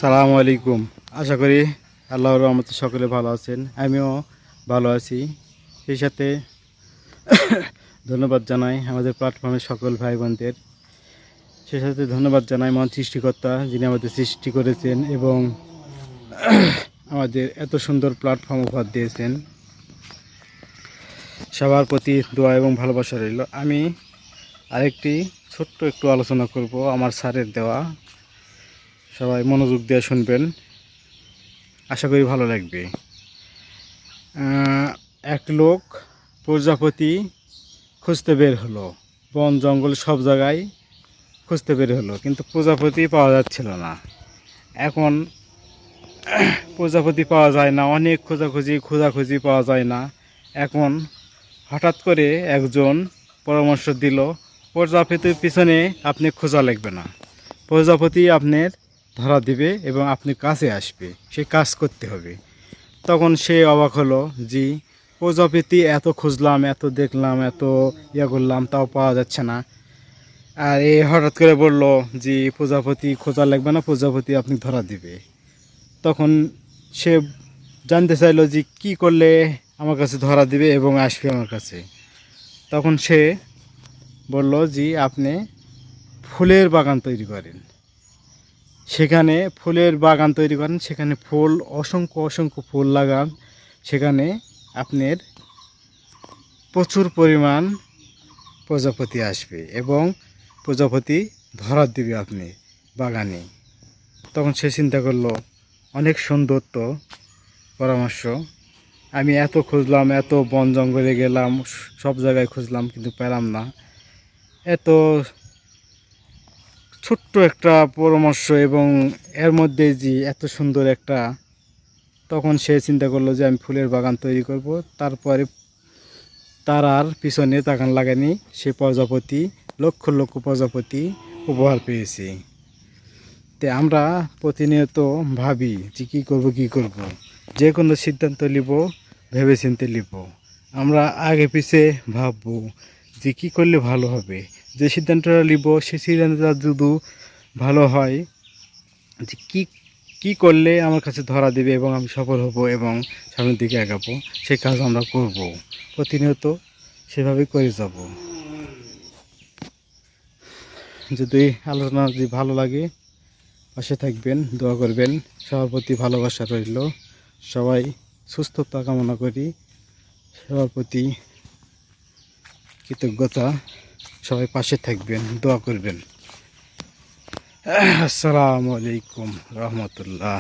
সালামু আলাইকুম। আশা করি আল্লাহর রহমতে সকলে ভালো আছেন, আমিও ভালো আছি। সেই সাথে ধন্যবাদ জানাই আমাদের প্ল্যাটফর্মের সকল ভাই বোনদের। সেই সাথে ধন্যবাদ জানাই মহান সৃষ্টিকর্তা, যিনি আমাদের সৃষ্টি করেছেন এবং আমাদের এত সুন্দর প্ল্যাটফর্ম উপহার দিয়েছেন। সবার প্রতি দোয়া এবং ভালোবাসা রইল। আমি আরেকটি ছোট্ট একটু আলোচনা করব আমার স্যারের দেওয়া। সবাই মনোযোগ দিয়ে শুনবেন, আশা করি ভালো লাগবে। এক লোক প্রজাপতি খুঁজতে বের হলো, বন জঙ্গল সব জায়গায় খুঁজতে বের হলো, কিন্তু প্রজাপতি পাওয়া যাচ্ছিল না। এখন প্রজাপতি পাওয়া যায় না, অনেক খোঁজাখুঁজি পাওয়া যায় না। এখন হঠাৎ করে একজন পরামর্শ দিল, প্রজাপতির পিছনে আপনি খোঁজা লাগবে না, প্রজাপতি আপনার ধরা দিবে এবং আপনি কাছে আসবে, সে কাজ করতে হবে। তখন সে অবাক হলো, জি প্রজাপতি এত খুঁজলাম, এত দেখলাম, এত করলাম, তাও পাওয়া যাচ্ছে না। আর এ হঠাৎ করে বলল, জি প্রজাপতি খোঁজা লাগবে না, প্রজাপতি আপনি ধরা দিবে। তখন সে জানতে চাইলো যে কি করলে আমার কাছে ধরা দিবে এবং আসবে আমার কাছে। তখন সে বলল, জি আপনি ফুলের বাগান তৈরি করেন, সেখানে ফুলের বাগান তৈরি করেন, সেখানে ফুল অসংখ্য ফুল লাগান, সেখানে আপনার প্রচুর পরিমাণ প্রজাপতি আসবে এবং প্রজাপতি ধরা দিবে আপনি বাগানে। তখন সে চিন্তা করলো, অনেক সুন্দর তো পরামর্শ, আমি এত খুঁজলাম, এত বন জঙ্গলে গেলাম, সব জায়গায় খুঁজলাম, কিন্তু পেলাম না। এত ছোট্ট একটা পরামর্শ এবং এর মধ্যে যে এত সুন্দর একটা, তখন সে চিন্তা করলো যে আমি ফুলের বাগান তৈরি করব। তারপরে তার আর পিছনে তাকান লাগেনি, সে প্রজাপতি লক্ষ প্রজাপতি উপহার পেয়েছে। তো আমরা প্রতিনিয়ত ভাবি যে কী করব, যে কোনো সিদ্ধান্ত নিব ভেবে চিন্তে নিব। আমরা আগে পিছে ভাববো যে কী করলে ভালো হবে, যে সিদ্ধান্তটা নিব সেই সিদ্ধান্তটা যদি ভালো হয়, যে কী করলে আমার কাছে ধরা দেবে এবং আমি সফল হব এবং সামনের দিকে এগাবো, সেই কাজ আমরা করব, প্রতিনিয়ত সেভাবে করে যাব। যদি আলোচনা যদি ভালো লাগে পাশে থাকবেন, দোয়া করবেন, সবার প্রতি ভালোবাসা রইল। সবাই সুস্থতা কামনা করি, সবার প্রতি কৃতজ্ঞতা। সবাই পাশে থাকবেন, দোয়া করবেন। আসসালামু আলাইকুম রহমতুল্লাহ।